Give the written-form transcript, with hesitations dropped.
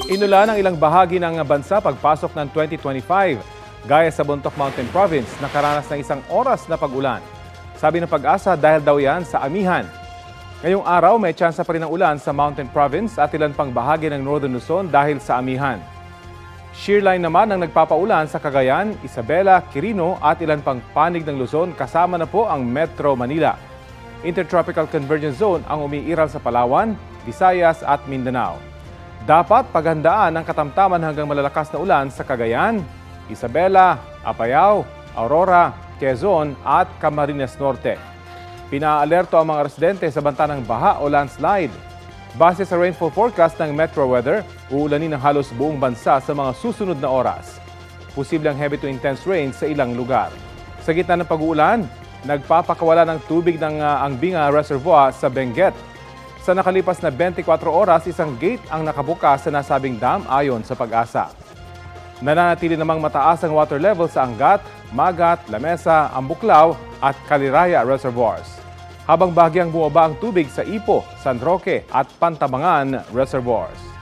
Inulan ang ilang bahagi ng bansa pagpasok ng 2025, gaya sa Bontoc Mountain Province, nakaranas ng isang oras na pag-ulan. Sabi ng Pag-asa dahil daw yan sa amihan. Ngayong araw may tsansa pa rin ng ulan sa Mountain Province at ilan pang bahagi ng Northern Luzon dahil sa amihan. Shearline naman ang nagpapaulan sa Cagayan, Isabela, Quirino at ilan pang panig ng Luzon kasama na po ang Metro Manila. Intertropical Convergence Zone ang umiiral sa Palawan, Visayas at Mindanao. Dapat paghandaan ang katamtaman hanggang malalakas na ulan sa Cagayan, Isabela, Apayao, Aurora, Quezon at Camarines Norte. Pinaalerto ang mga residente sa banta ng baha o landslide. Base sa rainfall forecast ng Metro Weather, uulanin ng halos buong bansa sa mga susunod na oras. Posibleng heavy to intense rain sa ilang lugar. Sa gitna ng pag-uulan, nagpapakawala ng tubig ng Angbinga Reservoir sa Benguet. Sa nakalipas na 24 oras, isang gate ang nakabukas sa nasabing dam ayon sa Pag-asa. Nananatili namang mataas ang water level sa Angat, Magat, Lamesa, Ambuklao at Caliraya Reservoirs. Habang bahagyang bumaba ang tubig sa Ipo, San Roque at Pantabangan Reservoirs.